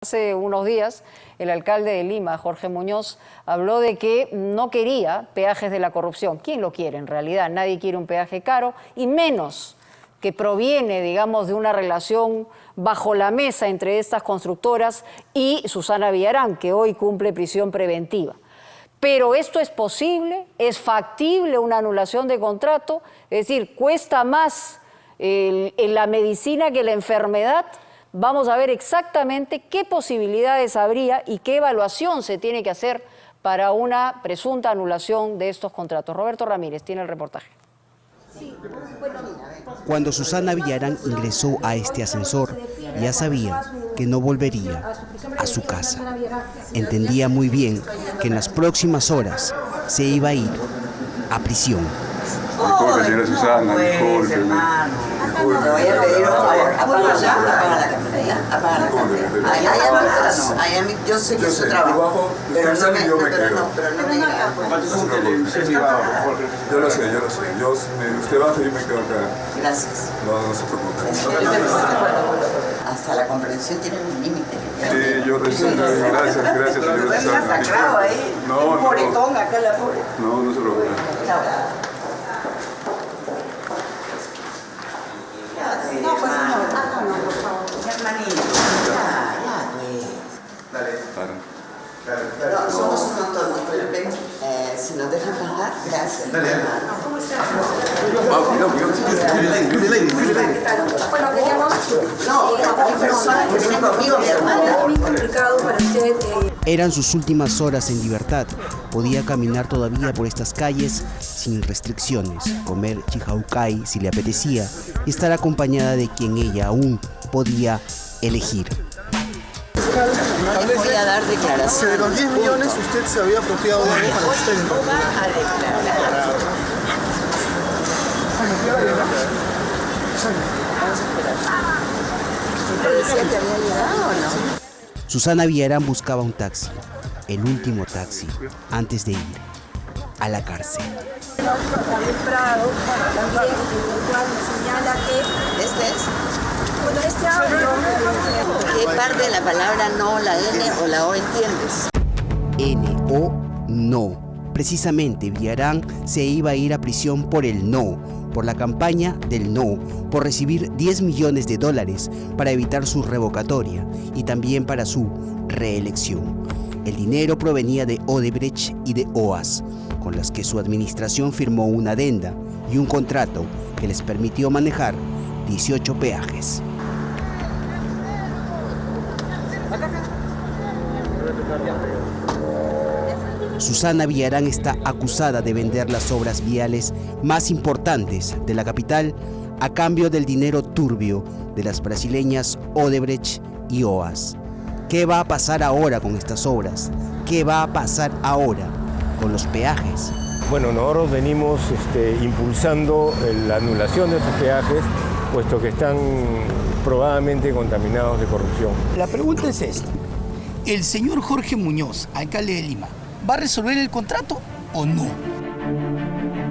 Hace unos días, el alcalde de Lima, Jorge Muñoz, habló de que no quería peajes de la corrupción. ¿Quién lo quiere en realidad? Nadie quiere un peaje caro, y menos que proviene, digamos, de una relación bajo la mesa entre estas constructoras y Susana Villarán, que hoy cumple prisión preventiva. Pero esto es posible, es factible una anulación de contrato, es decir, cuesta más la medicina que la enfermedad. Vamos a ver exactamente qué posibilidades habría y qué evaluación se tiene que hacer para una presunta anulación de estos contratos. Roberto Ramírez tiene el reportaje. Cuando Susana Villarán ingresó a este ascensor, ya sabía que no volvería a su casa. Entendía muy bien que en las próximas horas se iba a ir a prisión. Disculpe, señora Susana, disculpe. Hermano, te voy a pedir un favor. Apaga ya, apaga la cafetería, apaga la cafetería. Yo sé que es su trabajo, pero no me diga. Yo lo sé. Usted baja y yo me quedo acá. Gracias. No se preocupe. Hasta la comprensión tiene un límite. Sí, yo recién. Gracias, señora Susana. Masacrado ahí. Un moretón acá la pobre. No se preocupe. No, pues no, por favor. Hermanito, ya, pues. Dale. No, somos un montón, disculpen. Si nos dejan pasar, gracias. Dale. ¿Cómo estás? Bueno, queríamos... No, hay personas que vienen conmigo, mi hermana. Es muy complicado para usted. Eran sus últimas horas en libertad. Podía caminar todavía por estas calles sin restricciones, comer chihaucay si le apetecía y estar acompañada de quien ella aún podía elegir. No les voy a dar declaración. De los 10 millones usted se había apropiado de algo para usted. No va a declarar. Vamos a esperar. ¿Usted decía que había llegado o no? Susana Villarán buscaba un taxi, el último taxi, antes de ir a la cárcel. David Prado también, el cual me señala que bueno, este audio. ¿Qué parte de la palabra no, la N o la O entiendes? N o no. Precisamente Villarán se iba a ir a prisión por el no, por la campaña del no, por recibir $10 millones para evitar su revocatoria y también para su reelección. El dinero provenía de Odebrecht y de OAS, con las que su administración firmó una adenda y un contrato que les permitió manejar 18 peajes. Susana Villarán está acusada de vender las obras viales más importantes de la capital a cambio del dinero turbio de las brasileñas Odebrecht y OAS. ¿Qué va a pasar ahora con estas obras? ¿Qué va a pasar ahora con los peajes? Bueno, nosotros venimos impulsando la anulación de estos peajes, puesto que están probadamente contaminados de corrupción. La pregunta es esta. ¿El señor Jorge Muñoz, alcalde de Lima, va a resolver el contrato o no?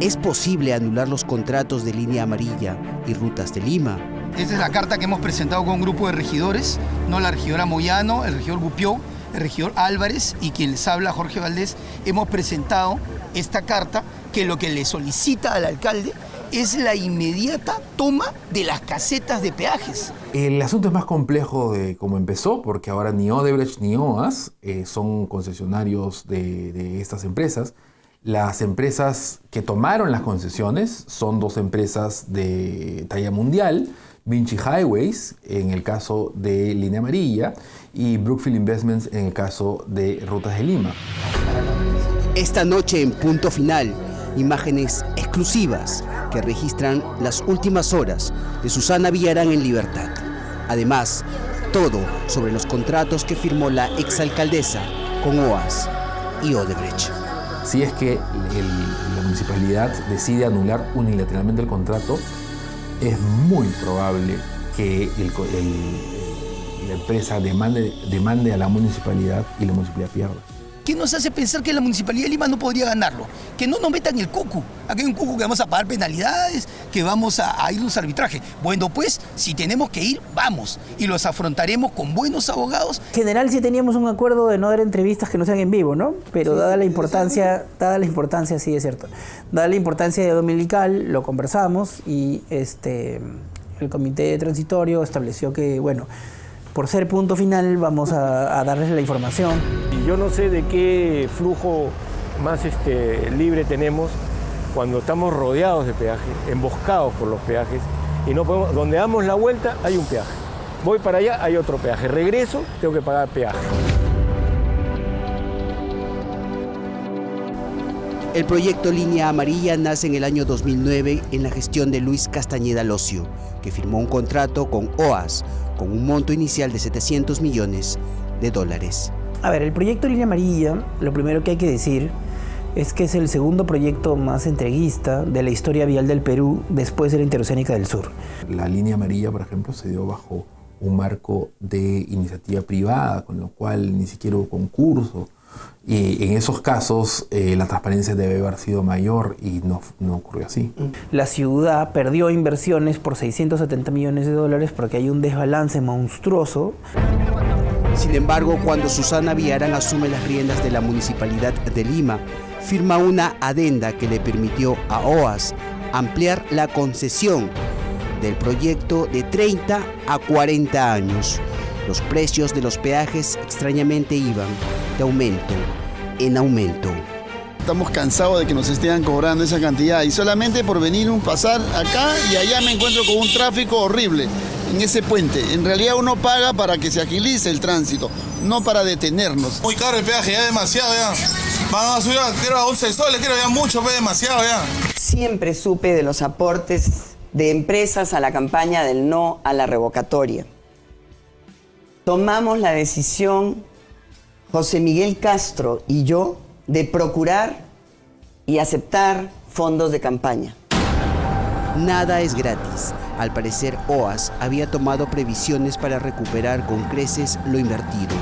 ¿Es posible anular los contratos de Línea Amarilla y Rutas de Lima? Esta es la carta que hemos presentado con un grupo de regidores, no la regidora Moyano, el regidor Gupió, el regidor Álvarez y quien les habla, Jorge Valdés. Hemos presentado esta carta que lo que le solicita al alcalde es la inmediata toma de las casetas de peajes. El asunto es más complejo de cómo empezó, porque ahora ni Odebrecht ni OAS son concesionarios de estas empresas. Las empresas que tomaron las concesiones son dos empresas de talla mundial, Vinci Highways, en el caso de Línea Amarilla, y Brookfield Investments, en el caso de Rutas de Lima. Esta noche en Punto Final, imágenes exclusivas que registran las últimas horas de Susana Villarán en libertad. Además, todo sobre los contratos que firmó la exalcaldesa con OAS y Odebrecht. Si es que la municipalidad decide anular unilateralmente el contrato, es muy probable que la empresa demande a la municipalidad y la municipalidad pierda. ¿Qué nos hace pensar que la Municipalidad de Lima no podría ganarlo? Que no nos metan el cucu. Aquí hay un cucu que vamos a pagar penalidades, que vamos a irnos a arbitraje. Bueno, pues, si tenemos que ir, vamos. Y los afrontaremos con buenos abogados. En general sí teníamos un acuerdo de no dar entrevistas que no sean en vivo, ¿no? Pero sí, dada la importancia, sí es cierto, dada la importancia de dominical, lo conversamos y el comité transitorio estableció que, bueno, por ser punto final vamos a darles la información. Y yo no sé de qué flujo más libre tenemos cuando estamos rodeados de peajes, emboscados por los peajes, y no podemos, donde damos la vuelta hay un peaje. Voy para allá, hay otro peaje. Regreso, tengo que pagar peaje. El proyecto Línea Amarilla nace en el año 2009 en la gestión de Luis Castañeda Locio, que firmó un contrato con OAS con un monto inicial de $700 millones. A ver, el proyecto Línea Amarilla, lo primero que hay que decir es que es el segundo proyecto más entreguista de la historia vial del Perú después de la Interoceánica del Sur. La Línea Amarilla, por ejemplo, se dio bajo un marco de iniciativa privada, con lo cual ni siquiera hubo concurso. Y en esos casos la transparencia debe haber sido mayor y no ocurrió así. La ciudad perdió inversiones por $670 millones porque hay un desbalance monstruoso. Sin embargo, cuando Susana Villarán asume las riendas de la Municipalidad de Lima, firma una adenda que le permitió a OAS ampliar la concesión del proyecto de 30 a 40 años. Los precios de los peajes extrañamente iban de aumento en aumento. Estamos cansados de que nos estén cobrando esa cantidad y solamente por venir un pasar acá y allá me encuentro con un tráfico horrible en ese puente. En realidad uno paga para que se agilice el tránsito, no para detenernos. Muy caro el peaje, ya demasiado ya. Van a subir a 11 soles, quiero ya mucho, demasiado ya. Siempre supe de los aportes de empresas a la campaña del no a la revocatoria. Tomamos la decisión, José Miguel Castro y yo, de procurar y aceptar fondos de campaña. Nada es gratis. Al parecer, OAS había tomado previsiones para recuperar con creces lo invertido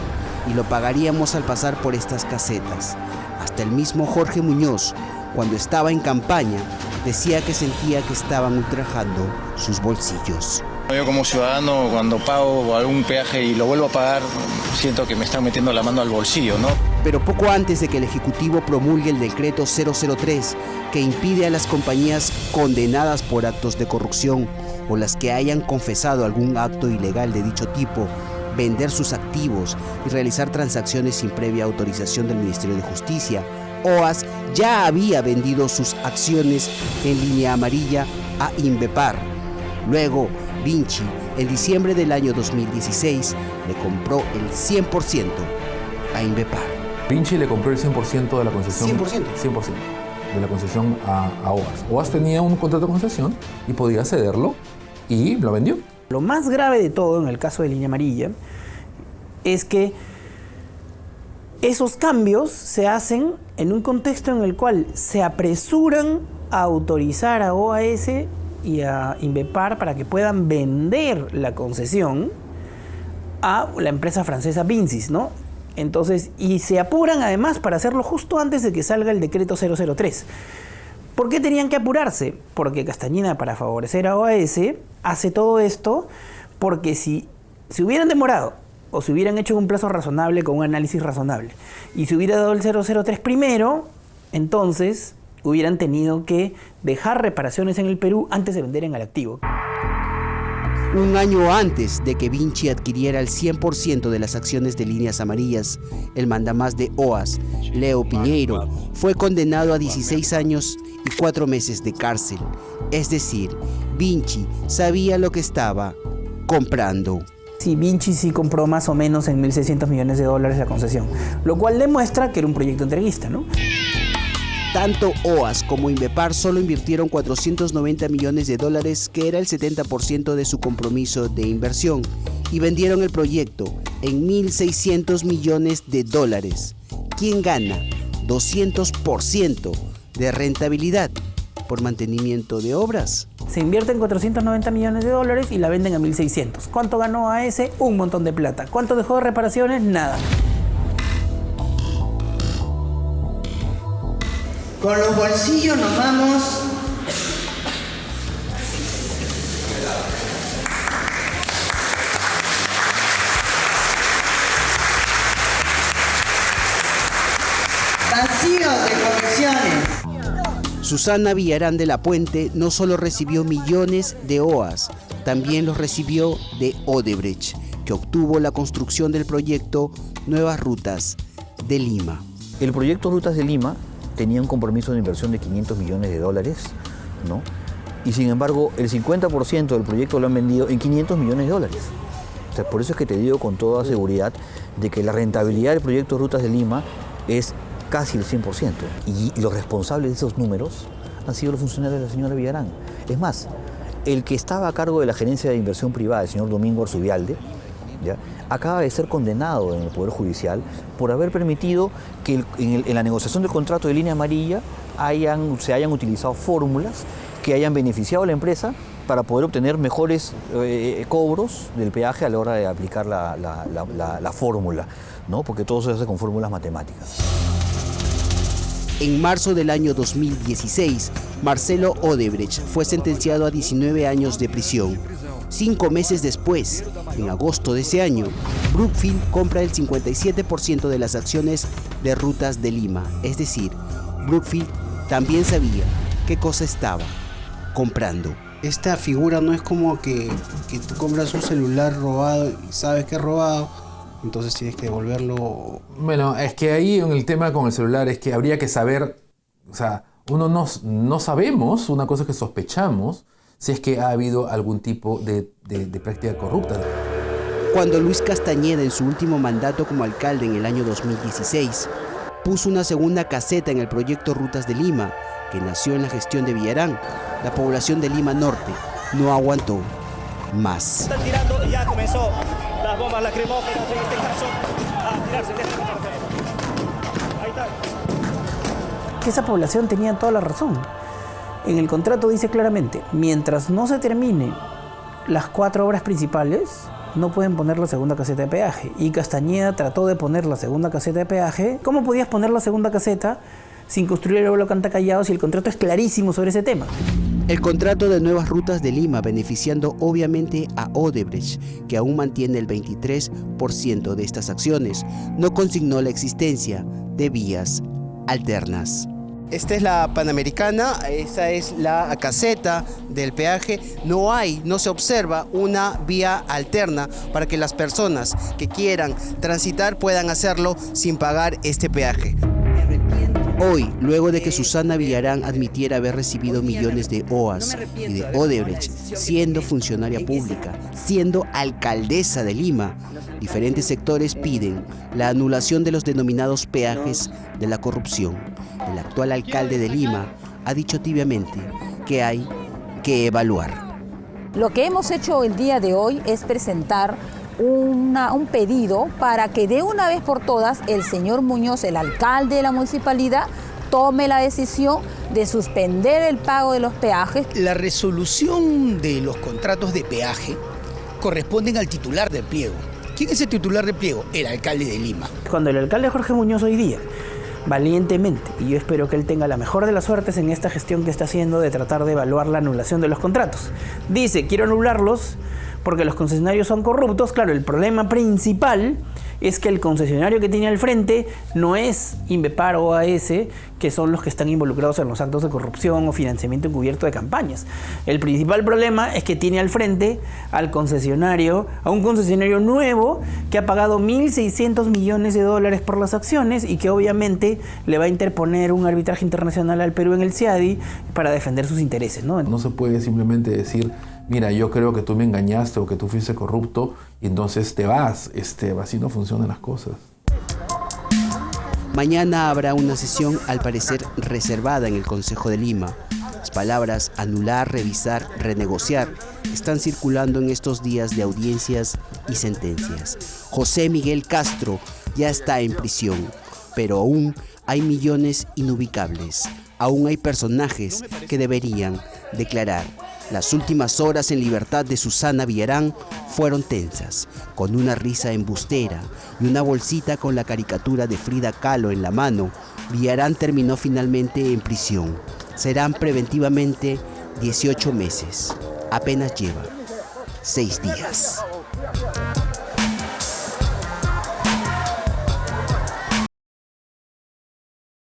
y lo pagaríamos al pasar por estas casetas. Hasta el mismo Jorge Muñoz, cuando estaba en campaña, decía que sentía que estaban ultrajando sus bolsillos. Yo como ciudadano, cuando pago algún peaje y lo vuelvo a pagar, siento que me están metiendo la mano al bolsillo, ¿no? Pero poco antes de que el Ejecutivo promulgue el decreto 003, que impide a las compañías condenadas por actos de corrupción o las que hayan confesado algún acto ilegal de dicho tipo, vender sus activos y realizar transacciones sin previa autorización del Ministerio de Justicia, OAS ya había vendido sus acciones en Línea Amarilla a Inbepar. Luego, Vinci, en diciembre del año 2016, le compró el 100% a Inbepar. Vinci le compró el 100% de la concesión. 100%. 100% de la concesión a OAS. OAS tenía un contrato de concesión y podía cederlo y lo vendió. Lo más grave de todo en el caso de Línea Amarilla es que esos cambios se hacen en un contexto en el cual se apresuran a autorizar a OAS y a Inbepar para que puedan vender la concesión a la empresa francesa Vincis, ¿no? Entonces, y se apuran además para hacerlo justo antes de que salga el decreto 003. ¿Por qué tenían que apurarse? Porque Castañeda, para favorecer a OAS, hace todo esto porque si se hubieran demorado o se hubieran hecho en un plazo razonable con un análisis razonable y se hubiera dado el 003 primero, entonces hubieran tenido que dejar reparaciones en el Perú antes de vender en el activo. Un año antes de que Vinci adquiriera el 100% de las acciones de Líneas Amarillas, el mandamás de OAS, Leo Piñeiro, fue condenado a 16 años y 4 meses de cárcel. Es decir, Vinci sabía lo que estaba comprando. Sí, Vinci sí compró más o menos en $1.600 millones la concesión, lo cual demuestra que era un proyecto entreguista, ¿no? Tanto OAS como Inbepar solo invirtieron $490 millones, que era el 70% de su compromiso de inversión, y vendieron el proyecto en $1.600 millones. ¿Quién gana 200% de rentabilidad por mantenimiento de obras? Se invierten $490 millones y la venden a 1.600. ¿Cuánto ganó AS? Un montón de plata. ¿Cuánto dejó de reparaciones? Nada. Con los bolsillos nos vamos. Vacíos de comisiones. Susana Villarán de la Puente no solo recibió millones de OAS, también los recibió de Odebrecht, que obtuvo la construcción del proyecto Nuevas Rutas de Lima. El proyecto Rutas de Lima tenía un compromiso de inversión de 500 millones de dólares, ¿no? Y sin embargo, el 50% del proyecto lo han vendido en 500 millones de dólares. O sea, por eso es que te digo con toda seguridad de que la rentabilidad del proyecto Rutas de Lima es casi el 100%. Y los responsables de esos números han sido los funcionarios de la señora Villarán. Es más, el que estaba a cargo de la gerencia de inversión privada, el señor Domingo Arzubialde, ¿ya?, acaba de ser condenado en el Poder Judicial por haber permitido que en la negociación del contrato de Línea Amarilla se hayan utilizado fórmulas que hayan beneficiado a la empresa para poder obtener mejores cobros del peaje a la hora de aplicar la fórmula, ¿no? Porque todo se hace con fórmulas matemáticas. En marzo del año 2016, Marcelo Odebrecht fue sentenciado a 19 años de prisión. 5 meses después, en agosto de ese año, Brookfield compra el 57% de las acciones de Rutas de Lima. Es decir, Brookfield también sabía qué cosa estaba comprando. Esta figura no es como que tú compras un celular robado y sabes que es robado, entonces tienes que devolverlo. Bueno, es que ahí en el tema con el celular es que habría que saber, o sea, uno no sabemos, una cosa que sospechamos, si es que ha habido algún tipo de práctica corrupta. Cuando Luis Castañeda, en su último mandato como alcalde en el año 2016, puso una segunda caseta en el proyecto Rutas de Lima, que nació en la gestión de Villarán, la población de Lima Norte no aguantó más. Están tirando, ya comenzó las bombas lacrimógenas en este caso a tirarse de esta carretera. Ahí está. Esa población tenía toda la razón. En el contrato dice claramente, mientras no se termine las 4 obras principales, no pueden poner la segunda caseta de peaje. Y Castañeda trató de poner la segunda caseta de peaje. ¿Cómo podías poner la segunda caseta sin construir el vuelo Canta Callao si el contrato es clarísimo sobre ese tema? El contrato de Nuevas Rutas de Lima, beneficiando obviamente a Odebrecht, que aún mantiene el 23% de estas acciones, no consignó la existencia de vías alternas. Esta es la Panamericana, esta es la caseta del peaje. No se observa una vía alterna para que las personas que quieran transitar puedan hacerlo sin pagar este peaje. Hoy, luego de que Susana Villarán admitiera haber recibido millones de OAS y de Odebrecht, siendo funcionaria pública, siendo alcaldesa de Lima, diferentes sectores piden la anulación de los denominados peajes de la corrupción. El actual alcalde de Lima ha dicho tibiamente que hay que evaluar. Lo que hemos hecho el día de hoy es presentar un pedido para que de una vez por todas el señor Muñoz, el alcalde de la municipalidad, tome la decisión de suspender el pago de los peajes. La resolución de los contratos de peaje corresponden al titular del pliego. ¿Quién es el titular del pliego? El alcalde de Lima. Cuando el alcalde Jorge Muñoz hoy día, valientemente, y yo espero que él tenga la mejor de las suertes en esta gestión que está haciendo de tratar de evaluar la anulación de los contratos, dice, quiero anularlos porque los concesionarios son corruptos. Claro, el problema principal es que el concesionario que tiene al frente no es Inbepar o OAS, que son los que están involucrados en los actos de corrupción o financiamiento encubierto de campañas. El principal problema es que tiene al frente a un concesionario nuevo que ha pagado 1.600 millones de dólares por las acciones y que obviamente le va a interponer un arbitraje internacional al Perú en el CIADI para defender sus intereses, ¿no? No se puede simplemente decir, mira, yo creo que tú me engañaste o que tú fuiste corrupto y entonces te vas. Así no funcionan las cosas. Mañana habrá una sesión al parecer reservada en el Consejo de Lima. Las palabras anular, revisar, renegociar están circulando en estos días de audiencias y sentencias. José Miguel Castro ya está en prisión, pero aún hay millones inubicables. Aún hay personajes que deberían declarar. Las últimas horas en libertad de Susana Villarán fueron tensas, con una risa embustera y una bolsita con la caricatura de Frida Kahlo en la mano, Villarán terminó finalmente en prisión. Serán preventivamente 18 meses. Apenas lleva 6 días.